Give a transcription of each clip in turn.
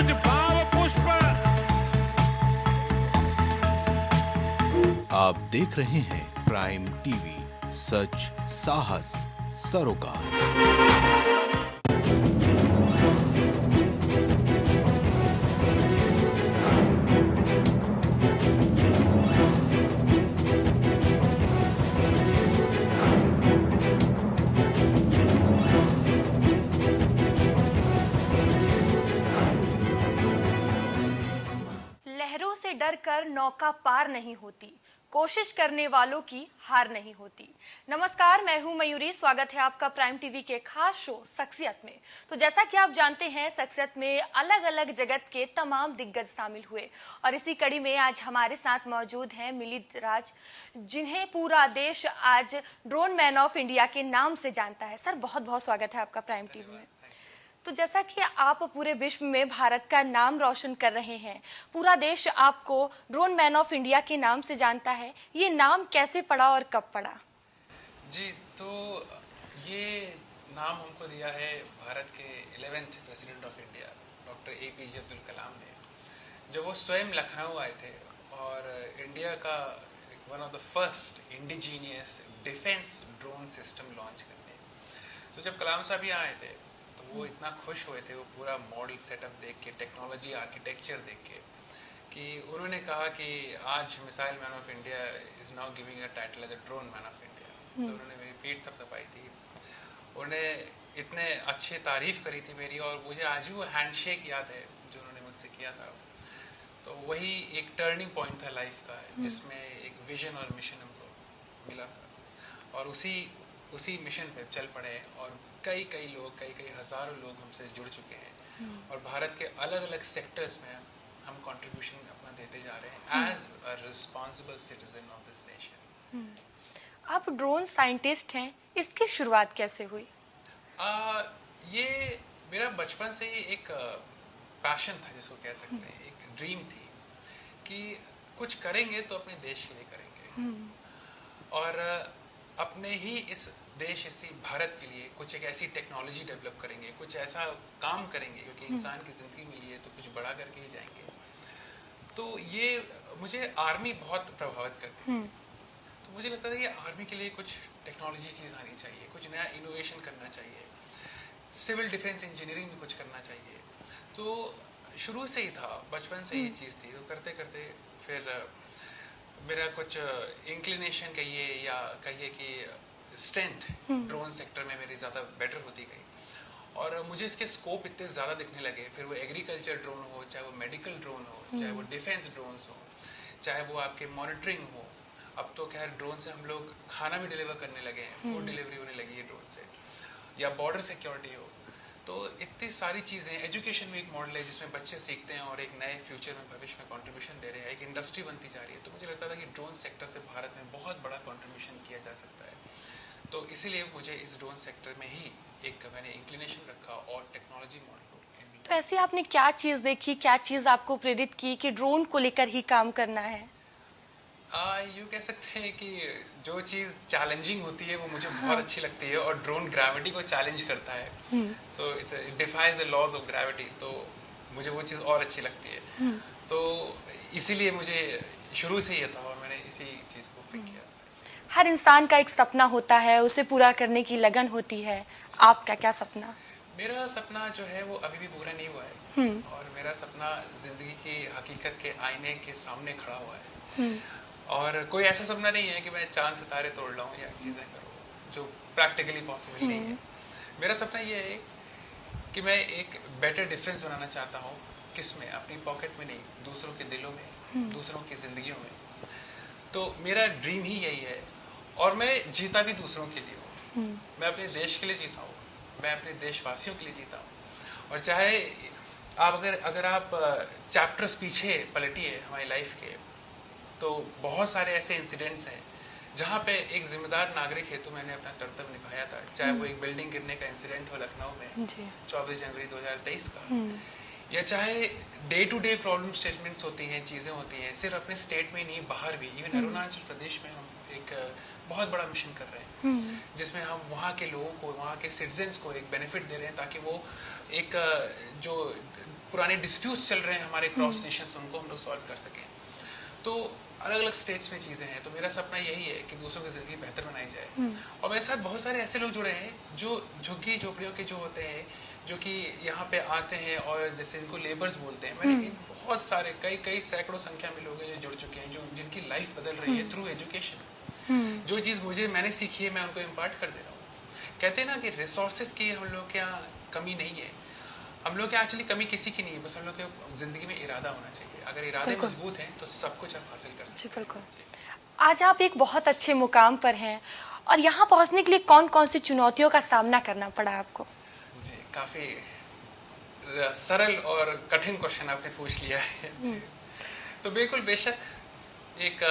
कुछ भाव पुष्प। आप देख रहे हैं प्राइम टीवी, सच साहस सरोकार। लहरों से डरकर नौका पार नहीं होती, कोशिश करने वालों की हार नहीं होती। नमस्कार, मैं हूं मयूरी। स्वागत है आपका प्राइम टीवी के खास शो शख्सियत में। तो जैसा कि आप जानते हैं, शख्सियत में अलग अलग जगत के तमाम दिग्गज शामिल हुए और इसी कड़ी में आज हमारे साथ मौजूद हैं मिलिंद राज, जिन्हें पूरा देश आज ड्रोन मैन ऑफ इंडिया के नाम से जानता है। सर, बहुत बहुत स्वागत है आपका प्राइम टीवी में। तो जैसा कि आप पूरे विश्व में भारत का नाम रोशन कर रहे हैं, पूरा देश आपको ड्रोन मैन ऑफ इंडिया के नाम से जानता है, ये नाम कैसे पड़ा और कब पड़ा? जी, तो ये नाम हमको दिया है भारत के 11th president of India doctor APJ Abdul Kalam ने, जब वो स्वयं लखनऊ आए थे और इंडिया का one of the first indigenous defence drone system launch करने। तो जब कलाम साहब यहाँ आए थे तो वो इतना खुश हुए थे, वो पूरा मॉडल सेटअप देख के, टेक्नोलॉजी आर्किटेक्चर देख के, कि उन्होंने कहा कि आज missile man of India is now giving a title as a drone man of India. तो उन्होंने मेरी पीठ थपथपाई थी, उन्हें इतने अच्छी तारीफ करी थी मेरी, और मुझे आज भी वो हैंडशेक याद है जो उन्होंने मुझसे किया था। तो वही एक टर्निंग पॉइंट था लाइफ का, जिसमें एक विजन और मिशन हमको मिला था, और उसी मिशन पे चल पड़े, और कई लोग, कई हजारों लोग हमसे जुड़ चुके हैं, और भारत के अलग अलग सेक्टर्स में हम कंट्रीब्यूशन अपना देते जा रहे हैं as a responsible citizen of this nation. आप ड्रोन साइंटिस्ट हैं, इसकी शुरुआत कैसे हुई? ये मेरा बचपन से ही एक पैशन था, जिसको कह सकते हैं, एक ड्रीम थी कि कुछ करेंगे तो अपने देश के लिए करेंगे, और अपने ही इस देश, इसी भारत के लिए कुछ एक ऐसी टेक्नोलॉजी डेवलप करेंगे, कुछ ऐसा काम करेंगे, क्योंकि इंसान की ज़िंदगी मिली है तो कुछ बड़ा करके ही जाएंगे। तो ये मुझे आर्मी बहुत प्रभावित करती थी। तो मुझे लगता था कि आर्मी के लिए कुछ टेक्नोलॉजी चीज़ आनी चाहिए, कुछ नया इनोवेशन करना चाहिए, सिविल डिफेंस इंजीनियरिंग में कुछ करना चाहिए। तो शुरू से ही था, बचपन से ही चीज़ थी। तो करते करते फिर मेरा कुछ इंक्लिनेशन कहिए, या कहिए कि स्ट्रेंथ ड्रोन सेक्टर में मेरी ज़्यादा बेटर होती गई, और मुझे इसके स्कोप इतने ज़्यादा दिखने लगे। फिर वो एग्रीकल्चर ड्रोन हो, चाहे वो मेडिकल ड्रोन हो, चाहे वो डिफेंस ड्रोन्स हो, चाहे वो आपके मॉनिटरिंग हो। अब तो खैर ड्रोन से हम लोग खाना भी डिलीवर करने लगे हैं, फूड डिलीवरी होने लगी है ड्रोन से, या बॉर्डर सिक्योरिटी हो। तो इतनी सारी चीज़ें, एजुकेशन में एक मॉडल है जिसमें बच्चे सीखते हैं और एक नए फ्यूचर में, भविष्य में कंट्रीब्यूशन दे रहे हैं, एक इंडस्ट्री बनती जा रही है। तो मुझे लगता था कि ड्रोन सेक्टर से भारत में बहुत बड़ा कंट्रीब्यूशन किया जा सकता है। तो इसीलिए मुझे इस ड्रोन सेक्टर में ही एक मैंने इंक्लिनेशन रखा, और टेक्नोलॉजी मॉडल। तो ऐसे आपने क्या चीज़ देखी, क्या चीज़ आपको प्रेरित की कि ड्रोन को लेकर ही काम करना है? यूँ कह सकते हैं कि जो चीज़ चैलेंजिंग होती है वो मुझे बहुत अच्छी लगती है, और ड्रोन ग्रेविटी को चैलेंज करता है। So it's defies the laws of gravity, तो मुझे वो चीज़ और अच्छी लगती है। तो इसीलिए मुझे शुरू से ये था, और मैंने इसी चीज़ को पिक किया था। हर इंसान का एक सपना होता है, उसे पूरा करने की लगन होती है। आपका क्या सपना? मेरा सपना जो है वो अभी भी पूरा नहीं हुआ है, और मेरा सपना जिंदगी की हकीकत के आईने के सामने खड़ा हुआ है। और कोई ऐसा सपना नहीं है कि मैं चांद सितारे तोड़ लाऊं या चीज़ें करूं, जो प्रैक्टिकली पॉसिबल नहीं है। मेरा सपना ये है कि मैं एक बेटर डिफरेंस बनाना चाहता हूँ। किस में? अपनी पॉकेट में नहीं, दूसरों के दिलों में, दूसरों की जिंदगियों में। तो मेरा ड्रीम ही यही है, और मैं जीता भी दूसरों के लिए हूँ। मैं अपने देश के लिए जीता हूँ, मैं अपने देशवासियों के लिए जीता हूँ। और चाहे आप अगर आप चैप्टर्स पीछे पलटिए हमारी लाइफ के, तो बहुत सारे ऐसे इंसिडेंट्स हैं जहाँ पे एक जिम्मेदार नागरिक हेतु मैंने अपना कर्तव्य निभाया था। चाहे वो एक बिल्डिंग गिरने का इंसिडेंट हो लखनऊ में 24 जनवरी 2023 का, या चाहे day to day problem statements होती हैं, चीज़ें होती हैं, सिर्फ अपने स्टेट में नहीं, बाहर भी। इवन अरुणाचल प्रदेश में हम एक बहुत बड़ा मिशन कर रहे हैं, जिसमें हम वहाँ के लोगों को, वहाँ के सिटीजन्स को एक बेनिफिट दे रहे हैं, ताकि वो एक जो पुराने डिस्प्यूट्स चल रहे हैं हमारे क्रॉस नेशंस, उनको हम लोग सॉल्व कर सकें। तो अलग अलग स्टेट्स में चीज़ें हैं, तो मेरा सपना यही है कि दूसरों की ज़िंदगी बेहतर बनाई जाए। और मेरे साथ बहुत सारे ऐसे लोग जुड़े हैं जो झुग्गी झोपड़ियों के जो होते हैं, जो कि यहाँ पे आते हैं और जैसे इनको लेबर्स बोलते हैं। मैंने बहुत सारे कई सैकड़ों संख्या में लोग हैं जो जुड़ चुके हैं, जो जिनकी लाइफ बदल रही है थ्रू एजुकेशन। जो चीज़ मैंने सीखी है मैं उनको इम्पार्ट कर दे रहा हूँ। कहते हैं ना कि रिसोर्सेज की हम लोग के यहाँ कमी नहीं है, हम लोग के एक्चुअली कमी किसी की नहीं है, बस हम लोग के जिंदगी में इरादा होना चाहिए। अगर इरादे मजबूत हैं तो सब कुछ आप हासिल कर सकते हैं। बिल्कुल। आज आप एक बहुत अच्छे मुकाम पर हैं और यहाँ पहुँचने के लिए कौन कौन सी चुनौतियों का सामना करना पड़ा आपको? जी, काफ़ी सरल और कठिन क्वेश्चन आपने पूछ लिया है। जी, तो बिल्कुल बेशक एक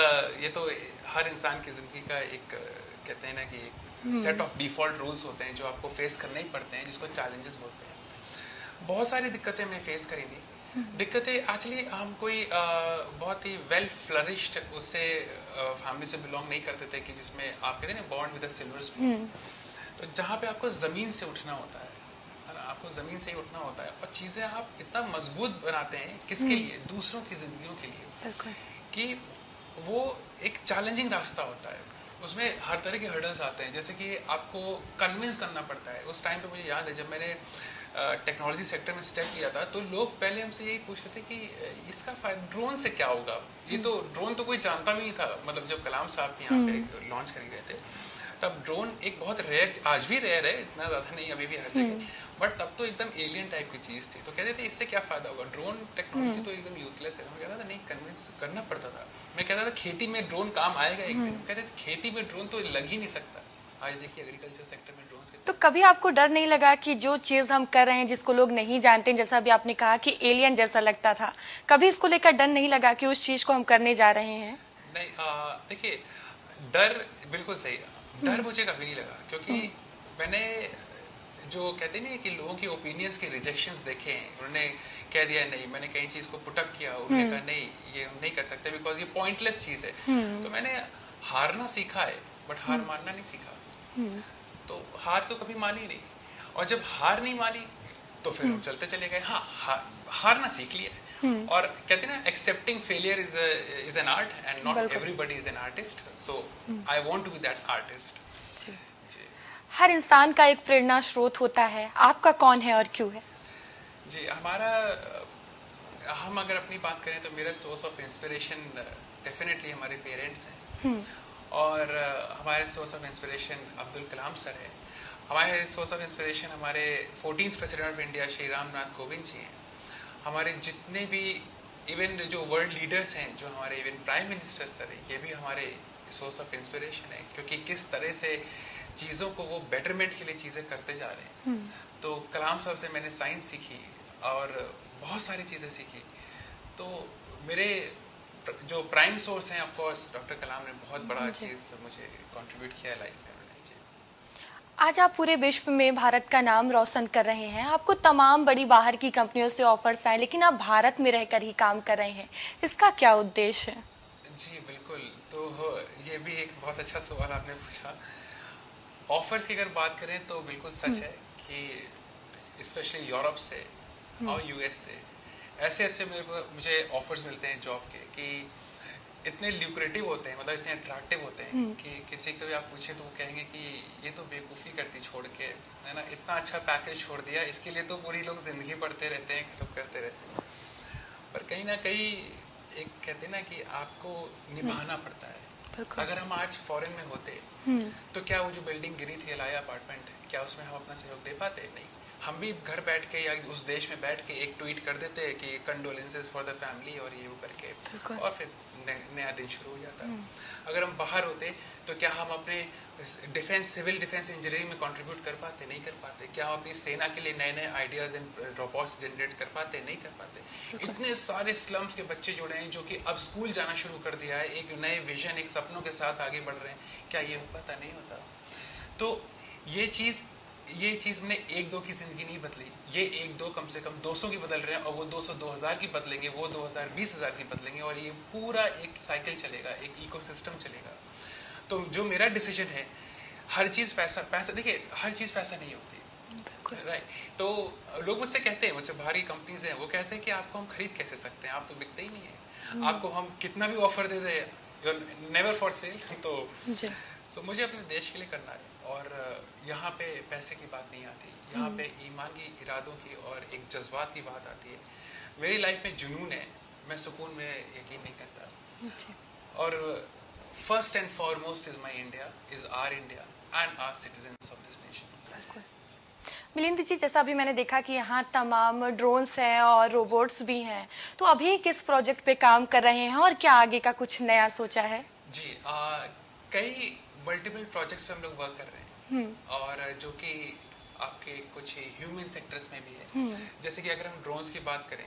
ये तो हर इंसान की ज़िंदगी का एक कहते हैं ना कि सेट ऑफ डिफ़ॉल्ट रूल्स होते हैं जो आपको फेस करने ही पड़ते हैं, जिसको चैलेंजेस बोलते हैं। बहुत सारी दिक्कतें हमने फेस करी थी। दिक्कतें एक्चुअली हम कोई बहुत ही वेल फ्लरिश्ड उससे फैमिली से बिलोंग नहीं करते थे कि जिसमें आप कहते हैं ना born with a silver spoon. तो जहाँ पे आपको ज़मीन से उठना होता है ना, आपको ज़मीन से ही उठना होता है और चीज़ें आप इतना मजबूत बनाते हैं किसके लिए, दूसरों की ज़िंदगियों के लिए, कि वो एक चैलेंजिंग रास्ता होता है। उसमें हर तरह के हर्डल्स आते हैं, जैसे कि आपको कन्विंस करना पड़ता है। उस टाइम पे मुझे याद है जब मैंने टेक्नोलॉजी सेक्टर में स्टेप लिया था, तो लोग पहले हमसे यही पूछते थे कि इसका फायदा ड्रोन से क्या होगा। ये तो ड्रोन तो कोई जानता भी नहीं था, मतलब जब कलाम साहब यहाँ पे लॉन्च कर गए थे तब ड्रोन एक बहुत रेयर, आज भी रेयर है, इतना ज़्यादा नहीं अभी भी हर जगह, बट तब तो एकदम एलियन टाइप की चीज़ थी। तो कहते थे इससे क्या फ़ायदा होगा, ड्रोन टेक्नोलॉजी तो एकदम यूजलेस है। मैं कहता था नहीं, कन्विंस करना पड़ता था। मैं कहता था खेती में ड्रोन काम आएगा एक दिन, कहते थे खेती में ड्रोन तो लग ही नहीं सकता। आज देखिए एग्रीकल्चर सेक्टर में ड्रोन। तो कभी आपको डर नहीं लगा कि जो चीज़ हम कर रहे हैं जिसको लोग नहीं जानते, जैसा अभी आपने कहा कि एलियन जैसा लगता था, कभी इसको लेकर डर नहीं लगा कि उस चीज़ को हम करने जा रहे हैं? नहीं, देखिए डर बिल्कुल सही, डर मुझे कभी नहीं लगा, क्योंकि मैंने जो कहते नहीं कि लोगों की ओपिनियंस के रिजेक्शंस देखे हैं, उन्होंने कह दिया नहीं, मैंने कहीं चीज़ को पुटअप किया, उन्होंने कहा नहीं ये हम नहीं कर सकते बिकॉज ये पॉइंटलेस चीज़ है। तो मैंने हारना सीखा है बट हार मानना नहीं सीखा। तो हार तो कभी मानी नहीं, और जब हार नहीं मानी तो फिर हम चलते चले गए। हाँ, हारना सीख लिया। और कहते हैं ना accepting failure is an art and not everybody is an artist, so I want to be that artist. हर इंसान का एक प्रेरणा स्रोत होता है, आपका कौन है और क्यों है? जी, हम अगर अपनी बात करें तो मेरा सोर्स ऑफ इंस्पिरेशन डेफिनेटली हमारे पेरेंट्स हैं, और हमारे source of inspiration Abdul Kalam sir है। हमारे सोर्स ऑफ इंस्पिरेशन हमारे 14th president of India Shri Ramnath Kovind ji हैं। हमारे जितने भी इवन जो वर्ल्ड लीडर्स हैं, जो हमारे इवन प्राइम मिनिस्टर सर हैं, ये भी हमारे सोर्स ऑफ इंस्पिरेशन है, क्योंकि किस तरह से चीज़ों को वो बेटरमेंट के लिए चीज़ें करते जा रहे हैं। तो कलाम साहब से मैंने साइंस सीखी और बहुत सारी चीज़ें सीखी। तो मेरे जो प्राइम सोर्स हैं ऑफ कोर्स डॉक्टर कलाम ने बहुत बड़ा चीज़ मुझे कंट्रीब्यूट किया है लाइफ में। आज आप पूरे विश्व में भारत का नाम रोशन कर रहे हैं, आपको तमाम बड़ी बाहर की कंपनियों से ऑफर्स आए, लेकिन आप भारत में रहकर ही काम कर रहे हैं, इसका क्या उद्देश्य है? जी बिल्कुल, तो ये भी एक बहुत अच्छा सवाल आपने पूछा। ऑफर्स की अगर बात करें तो बिल्कुल सच है कि स्पेशली यूरोप से और यूएस से ऐसे मुझे ऑफर्स मिलते हैं जॉब के कि इतने ल्यूक्रेटिव होते हैं, मतलब इतने अट्रैक्टिव होते हैं कि किसी को भी आप पूछे तो वो कहेंगे कि ये तो बेवकूफ़ी करती छोड़ के, है ना, इतना अच्छा पैकेज छोड़ दिया, इसके लिए तो पूरी लोग ज़िंदगी पढ़ते रहते हैं, सब करते रहते हैं। पर कहीं ना कहीं एक कहते हैं ना कि आपको निभाना पड़ता है। अगर हम आज फॉरेन में होते तो क्या वो जो बिल्डिंग गिरी थी एलाया अपार्टमेंट, क्या उसमें हम अपना सहयोग दे पाते? नहीं। हम भी घर बैठ के या उस देश में बैठ के एक ट्वीट कर देते हैं कि कंडोलेंसेस फॉर द फैमिली और ये वो करके, और फिर नया दिन शुरू हो जाता है। अगर हम बाहर होते तो क्या हम अपने सिविल डिफेंस इंजीनियरिंग में कंट्रीब्यूट कर पाते? नहीं कर पाते। क्या हम अपनी सेना के लिए नए नए आइडियाज़ एंड रोबोट्स जनरेट कर पाते? नहीं कर पाते। इतने सारे स्लम्स के बच्चे जुड़े हैं जो कि अब स्कूल जाना शुरू कर दिया है, एक नए विजन, एक सपनों के साथ आगे बढ़ रहे हैं। क्या ये हो पाता? नहीं होता। तो ये चीज़ मैंने 1-2 की ज़िंदगी नहीं बदली, ये 1-2 कम से कम 200 की बदल रहे हैं, और वो 200 2000 की बदलेंगे, वो 2000 20,000 की बदलेंगे, और ये पूरा एक साइकिल चलेगा, एक इकोसिस्टम चलेगा। तो जो मेरा डिसीजन है, हर चीज़ पैसा देखिए, हर चीज़ पैसा नहीं होती। बिल्कुल। राइट। तो लोग मुझसे कहते हैं, मुझसे बाहरी कंपनीज हैं, वो कहते हैं कि आपको हम खरीद कैसे सकते हैं, आप तो बिकते ही नहीं है, आपको हम कितना भी offer they they, you never for sale. तो जी। सो मुझे अपने देश के लिए करना है, और यहाँ पे पैसे की बात नहीं आती, यहाँ पे ईमान की, इरादों की और एक जज्बात की बात आती है। मेरी लाइफ में जुनून है, मैं सुकून में यकीन नहीं करता, जी। और first and foremost is my India, is our India and our citizens of this nation. बिल्कुल। मिलिंद जी, जैसा अभी मैंने देखा कि यहाँ तमाम ड्रोन्स हैं और रोबोट्स भी हैं, तो अभी किस प्रोजेक्ट पे काम कर रहे हैं और क्या आगे का कुछ नया सोचा है? जी, कई मल्टीपल प्रोजेक्ट्स पे हम लोग वर्क कर रहे हैं, और जो कि आपके कुछ ह्यूमन सेक्टर्स में भी है। जैसे कि अगर हम ड्रोन्स की बात करें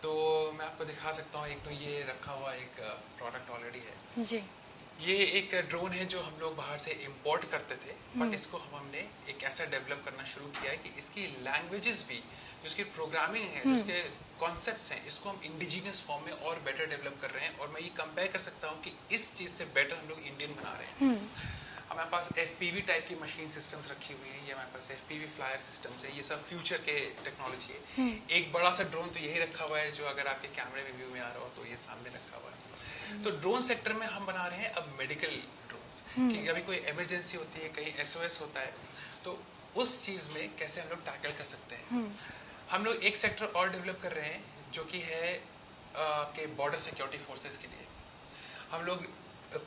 तो मैं आपको दिखा सकता हूँ, एक तो ये रखा हुआ एक प्रोडक्ट ऑलरेडी है। जी। ये एक ड्रोन है जो हम लोग बाहर से इंपोर्ट करते थे, बट इसको हमने एक ऐसा डेवलप करना शुरू किया है कि इसकी लैंग्वेजेस भी, जो इसकी प्रोग्रामिंग है, जो इसके कॉन्सेप्ट्स हैं, इसको हम इंडिजिनियस फॉर्म में और बेटर डेवलप कर रहे हैं। और मैं ये कंपेयर कर सकता हूँ कि इस चीज़ से बेटर हम लोग इंडियन बना रहे हैं। हमारे पास FPV टाइप की मशीन सिस्टम्स रखी हुई है, ये हमारे पास FPV फ्लायर सिस्टम्स है, ये सब फ्यूचर के टेक्नोलॉजी है। एक बड़ा सा ड्रोन तो यही रखा हुआ है, जो अगर आपके कैमरे में व्यू में आ रहा हो तो ये सामने रखा हुआ है। तो ड्रोन सेक्टर में हम बना रहे हैं अब मेडिकल ड्रोन्स, कि कभी कोई इमरजेंसी होती है, कहीं SOS होता है, तो उस चीज़ में कैसे हम लोग टैकल कर सकते हैं। हम लोग एक सेक्टर और डेवलप कर रहे हैं, जो कि है आपके बॉर्डर सिक्योरिटी फोर्सेस के लिए। हम लोग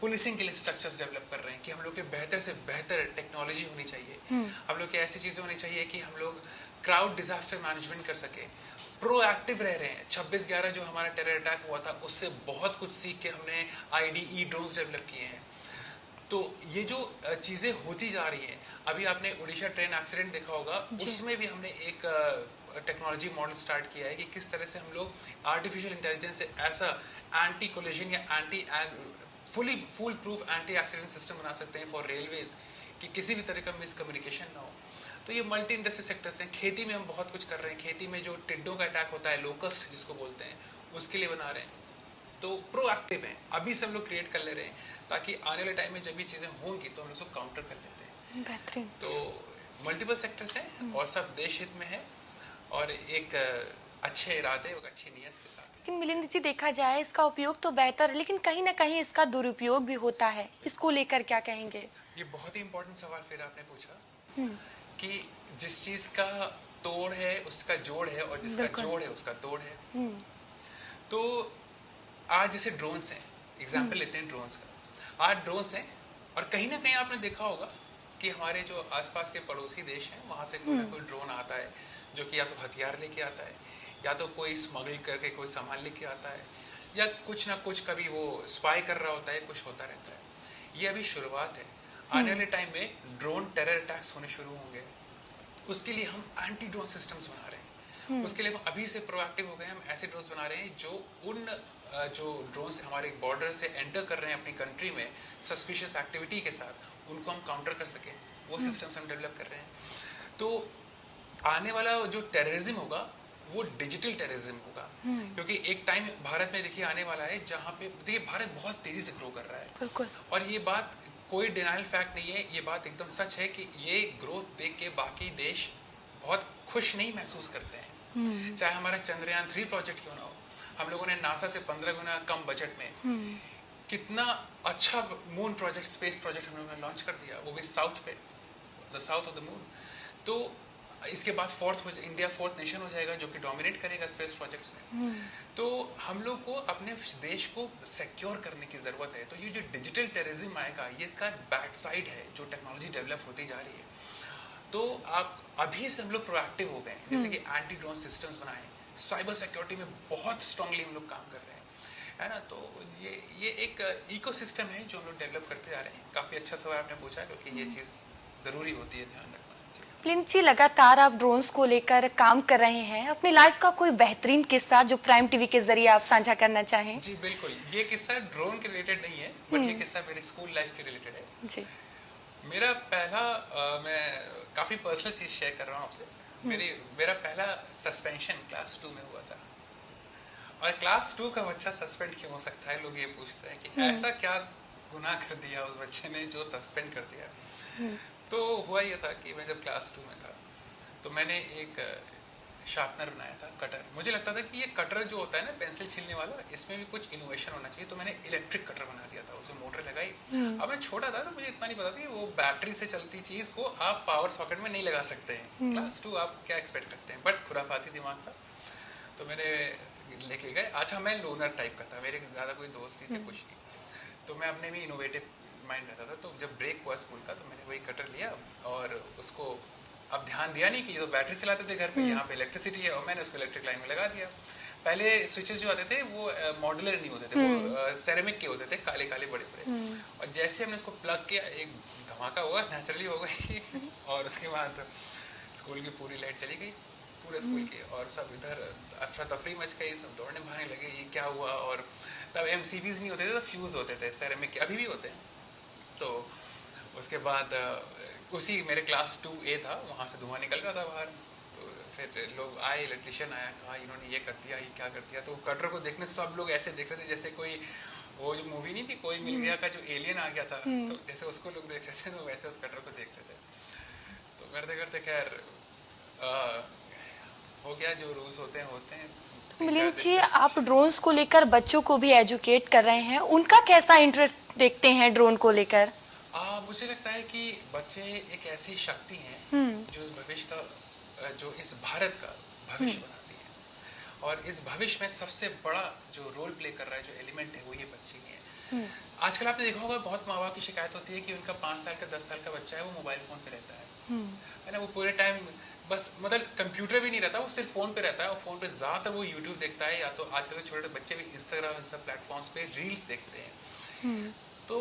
पुलिसिंग के लिए स्ट्रक्चर्स डेवलप कर रहे हैं कि हम लोग के बेहतर से बेहतर टेक्नोलॉजी होनी चाहिए, हम लोग के ऐसी चीज़ें होनी चाहिए कि हम लोग क्राउड डिजास्टर मैनेजमेंट कर सके, प्रोएक्टिव रह रहे हैं। 26/11 जो हमारा टेरर अटैक हुआ था, उससे बहुत कुछ सीख के हमने IDE ड्रोन्स डेवलप किए हैं। तो ये जो चीज़ें होती जा रही हैं, अभी आपने उड़ीसा ट्रेन एक्सीडेंट देखा होगा, उसमें भी हमने एक टेक्नोलॉजी मॉडल स्टार्ट किया है कि किस तरह से हम लोग आर्टिफिशियल इंटेलिजेंस से ऐसा एंटी कोलिजन या full proof anti accident system बना सकते हैं फॉर रेलवेज, कि किसी भी तरह का मिसकम्युनिकेशन ना हो। तो ये मल्टी इंडस्ट्री सेक्टर्स हैं। खेती में हम बहुत कुछ कर रहे हैं, खेती में जो टिड्डों का अटैक होता है, लोकस्ट जिसको बोलते हैं, उसके लिए बना रहे हैं। तो प्रोएक्टिव हैं, अभी से हम लोग क्रिएट कर ले रहे हैं, ताकि आने वाले टाइम में जब भी चीज़ें होंगी तो हम लोग उसको काउंटर कर लेते हैं। बेहतरीन। तो मल्टीपल सेक्टर्स हैं और सब देश हित में है, और एक अच्छे इरादे और अच्छी नीयत के साथ। लेकिन मिलिंद जी, देखा जाए इसका उपयोग तो बेहतर है, लेकिन कहीं ना कहीं इसका दुरुपयोग भी होता है, इसको लेकर क्या कहेंगे? ये बहुत ही इंपॉर्टेंट सवाल फिर आपने पूछा, कि जिस चीज़ का तोड़ है उसका जोड़ है, और जिसका जोड़ है उसका तोड़ है। तो आज जैसे ड्रोन्स हैं, एग्जाम्पल लेते हैं ड्रोन्स का। आज ड्रोन्स हैं, और कहीं ना कहीं आपने देखा होगा कि हमारे जो आसपास के पड़ोसी देश हैं, वहाँ से कोई ना कोई ड्रोन आता है, जो कि या तो हथियार लेके आता है, या तो कोई स्मगल करके कोई सामान लेके आता है, या कुछ ना कुछ कभी वो स्पाई कर रहा होता है, कुछ होता रहता है। ये अभी शुरुआत है, आने वाले टाइम में ड्रोन टेरर अटैक्स होने शुरू होंगे। उसके लिए हम एंटी ड्रोन सिस्टम्स बना रहे हैं। उसके लिए हम अभी से प्रोएक्टिव हो गए, हम ऐसे ड्रोन्स बना रहे हैं जो उन जो ड्रोन्स हमारे बॉर्डर से एंटर कर रहे हैं अपनी कंट्री में सस्पिशियस एक्टिविटी के साथ, उनको हम काउंटर कर सकें, वो सिस्टम्स हम डेवलप कर रहे हैं। तो आने वाला जो टेररिज्म होगा वो डिजिटल टेररिज्म होगा, क्योंकि एक टाइम भारत में देखिए आने वाला है जहाँ पे देखिए भारत बहुत तेजी से ग्रो कर रहा है। बिल्कुल। और ये बात कोई डिनाइल फैक्ट नहीं है, ये बात एकदम सच है कि ये ग्रोथ देख के बाकी देश बहुत खुश नहीं महसूस करते हैं। चाहे हमारा चंद्रयान 3 प्रोजेक्ट क्यों ना हो, हम लोगों ने नासा से 15 गुना कम बजट में कितना अच्छा मून प्रोजेक्ट, स्पेस प्रोजेक्ट हम लोगों ने लॉन्च कर दिया, वो भी साउथ पे, the south of the moon. तो इसके बाद इंडिया फोर्थ नेशन हो जाएगा जो कि डोमिनेट करेगा स्पेस प्रोजेक्ट्स में। तो हम लोग को अपने देश को सिक्योर करने की जरूरत है। तो ये जो डिजिटल टेररिज्म आएगा, ये इसका बैड साइड है, जो टेक्नोलॉजी डेवलप होती जा रही है। तो आप अभी से हम लोग प्रोएक्टिव हो गए, जैसे कि एंटी ड्रोन सिस्टम्स बनाए, साइबर सिक्योरिटी में बहुत स्ट्रांगली हम लोग काम कर रहे हैं, है ना। तो ये एक इकोसिस्टम है जो हम लोग डेवलप करते जा रहे हैं। काफी अच्छा सवाल आपने पूछा, क्योंकि ये चीज जरूरी होती है ध्यान रखना। मिलिंद जी, लगातार आप ड्रोन्स को लेकर काम कर रहे हैं, अपनी लाइफ का कोई बेहतरीन किस्सा जो प्राइम टीवी के जरिए आप साझा करना चाहें? जी बिल्कुल, ये किस्सा ड्रोन के रिलेटेड नहीं है, बट ये किस्सा मेरे स्कूल लाइफ के रिलेटेड है। जी। मेरा पहला मैं काफी पर्सनल चीज शेयर कर रहा हूँ आपसे। मेरा पहला सस्पेंशन क्लास 2 में हुआ था। और क्लास 2 का बच्चा सस्पेंड क्यों हो सकता है, लोग ये पूछते हैं कि ऐसा क्या गुनाह कर दिया उस बच्चे ने जो सस्पेंड कर दिया। तो हुआ ये था कि मैं जब क्लास 2 में था, तो मैंने एक शार्पनर बनाया था, कटर। मुझे लगता था कि ये कटर जो होता है ना पेंसिल छीलने वाला, इसमें भी कुछ इनोवेशन होना चाहिए, तो मैंने इलेक्ट्रिक कटर बना दिया था, उसमें मोटर लगाई। अब मैं छोटा था तो मुझे इतना नहीं पता था कि वो बैटरी से चलती चीज को आप पावर सॉकेट में नहीं लगा सकते हैं। क्लास 2 आप क्या एक्सपेक्ट करते हैं, बट खुराफाती दिमाग था तो मैंने लेके गए। अच्छा, मैं लोनर टाइप का था, मेरे ज्यादा कोई दोस्त नहीं थे, कुछ नहीं, तो मैं अपने में इनोवेटिव माइंड रहता था। तो जब ब्रेक हुआ स्कूल का तो मैंने वही कटर लिया और उसको अब ध्यान दिया नहीं कि ये तो बैटरी चलाते थे घर पे, यहाँ पे इलेक्ट्रिसिटी है, और मैंने उसको इलेक्ट्रिक लाइन में लगा दिया। पहले स्विचेस जो आते थे वो मॉड्यूलर नहीं होते थे, वो सेरेमिक के होते थे, काले काले बड़े बड़े। और जैसे हमने उसको प्लग किया एक धमाका हुआ, नेचुरली हो गई और उसके बाद स्कूल की पूरी लाइट चली गई, पूरे स्कूल की, और सब इधर अफरा तफरी मच गई, सब दौड़ने भागने लगे, ये क्या हुआ। और तब MCBs नहीं होते थे, तो फ्यूज होते थे सेरेमिक के, अभी भी होते हैं। तो उसके बाद उसी मेरे क्लास 2A था, वहाँ से धुआं निकल रहा था बाहर, तो फिर लोग आए, इलेक्ट्रिशियन आया, कहा इन्होंने ये कर दिया, ये क्या कर दिया। तो कटर को देखने सब लोग ऐसे देख रहे थे जैसे कोई वो जो मूवी नहीं थी कोई मिल गया का, जो एलियन आ गया था, तो जैसे उसको लोग देख रहे थे तो वैसे उस कटर को देख रहे थे। तो करते करते खैर हो गया, जो रूल्स होते हैं। मिलिंद जी, आप ड्रोन्स को लेकर बच्चों को भी एजुकेट कर रहे हैं, उनका कैसा इंटरेस्ट देखते हैं ड्रोन को लेकर? मुझे लगता है कि बच्चे एक ऐसी शक्ति हैं जो इस भविष्य का, जो इस भारत का भविष्य बनाती है। और इस भविष्य में सबसे बड़ा जो रोल प्ले कर रहा है, जो एलिमेंट है, वो ये बच्चे ही हैं। आजकल आपने देखा होगा बहुत माँ बाप की शिकायत होती है कि उनका 5 साल का 10 साल का बच्चा है, वो मोबाइल फोन पे रहता है ना, वो पूरे टाइम बस मतलब कंप्यूटर भी नहीं रहता, वो सिर्फ फोन पे रहता है, और फोन पे ज्यादातर वो यूट्यूब देखता है, या तो आजकल के छोटे बच्चे भी इंस्टाग्राम, इन सब प्लेटफॉर्म्स पे रील्स देखते हैं। तो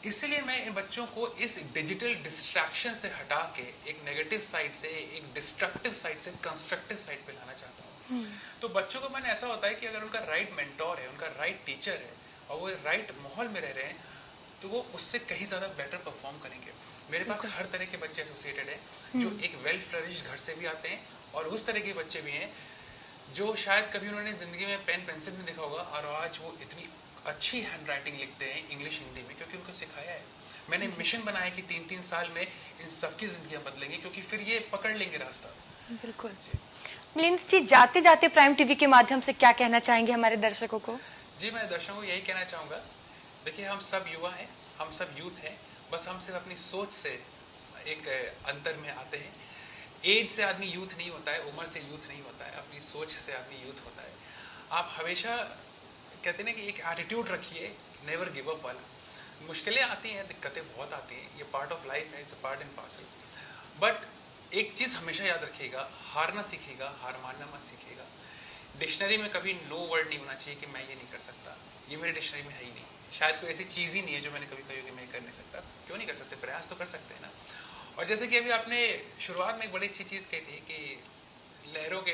इसलिए मैं इन बच्चों को इस डिजिटल डिस्ट्रैक्शन से हटा के एक नेगेटिव साइड से, एक डिस्ट्रक्टिव साइड से कंस्ट्रक्टिव साइड पे लाना चाहता हूँ। तो बच्चों को मैंने ऐसा होता है कि अगर उनका राइट मेंटोर है, उनका राइट टीचर है, और वो राइट माहौल में रह रहे हैं, तो वो उससे कहीं ज्यादा बेटर परफॉर्म करेंगे। मेरे पास हर तरह के बच्चे एसोसिएटेड हैं, जो एक वेल फ्लरिश्ड घर से भी आते हैं, और उस तरह के बच्चे भी हैं जो शायद कभी उन्होंने जिंदगी में पेन पेंसिल में देखा होगा, और आज वो इतनी अच्छी हैंड राइटिंग लिखते हैं इंग्लिश हिंदी में, क्योंकि उनको सिखाया है। मैंने मिशन बनाया कि 3-3 साल में इन सबकी जिंदगियां बदलेंगी, क्योंकि फिर ये पकड़ लेंगे रास्ता। बिल्कुल मिलिंद जी, जाते जाते प्राइम टीवी के माध्यम से क्या कहना चाहेंगे हमारे दर्शकों को? जी, मैं दर्शकों को यही कहना चाहूँगा, देखिए हम सब युवा हैं, हम सब यूथ हैं, बस हम सिर्फ अपनी सोच से एक अंतर में आते हैं। एज से आदमी यूथ नहीं होता है, उम्र से यूथ नहीं होता है, अपनी सोच से आदमी यूथ होता है। आप हमेशा कहते हैं कि एक एटीट्यूड रखिए, नेवर गिव अप वाला। मुश्किलें आती हैं, दिक्कतें बहुत आती हैं, ये पार्ट ऑफ लाइफ है, it's a part and parcel. But एक चीज़ हमेशा याद रखिएगा, हारना सीखिएगा, हार मानना मत सीखिएगा। डिक्शनरी में कभी नो वर्ड नहीं होना चाहिए कि मैं ये नहीं कर सकता, ये मेरे डिक्शनरी में है ही नहीं। शायद कोई ऐसी चीज़ ही नहीं है जो मैंने कभी कही कि मैं कर नहीं सकता। क्यों नहीं कर सकते, प्रयास तो कर सकते हैं ना। और जैसे कि अभी आपने शुरुआत में एक बड़ी अच्छी चीज़ कही थी कि लहरों के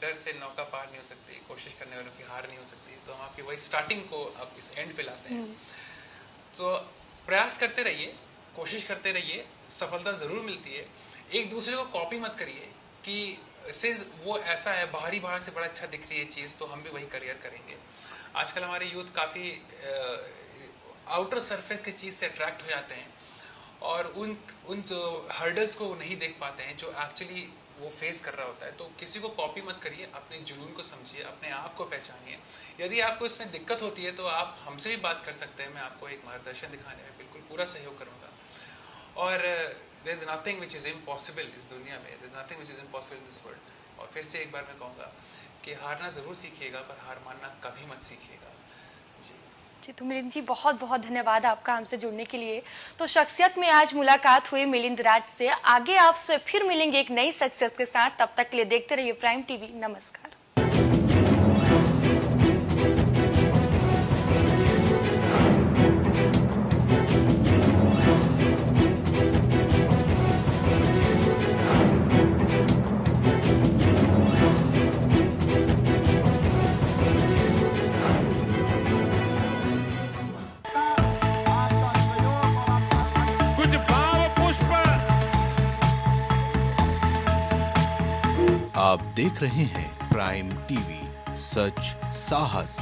डर से नौका पार नहीं हो सकती, कोशिश करने वालों की हार नहीं हो सकती। तो हम आपकी वही स्टार्टिंग को अब इस एंड पे लाते हैं। तो प्रयास करते रहिए, कोशिश करते रहिए, सफलता ज़रूर मिलती है। एक दूसरे को कॉपी मत करिए कि सिंस वो ऐसा है, बाहर से बड़ा अच्छा दिख रही है चीज़, तो हम भी वही करियर करेंगे। आजकल हमारे यूथ काफ़ी आउटर सरफेस की चीज़ से अट्रैक्ट हो जाते हैं, और उन जो हर्डल्स को नहीं देख पाते हैं जो एक्चुअली वो फेस कर रहा होता है। तो किसी को कॉपी मत करिए, अपने जुनून को समझिए, अपने आप को पहचानिए। यदि आपको इसमें दिक्कत होती है तो आप हमसे भी बात कर सकते हैं, मैं आपको एक मार्गदर्शन दिखाने में बिल्कुल पूरा सहयोग करूँगा। और there is nothing which is impossible इस दुनिया में, there is nothing which is impossible in this world. और फिर से एक बार मैं कहूँगा कि हारना ज़रूर सीखिएगा, पर हार मानना कभी मत सीखिएगा। जी, तो मिलिंद जी बहुत बहुत धन्यवाद आपका हमसे जुड़ने के लिए। तो शख्सियत में आज मुलाकात हुई मिलिंद राज से। आगे आपसे फिर मिलेंगे एक नई शख्सियत के साथ, तब तक के लिए देखते रहिए प्राइम टीवी। नमस्कार। आप देख रहे हैं प्राइम टीवी, सच साहस।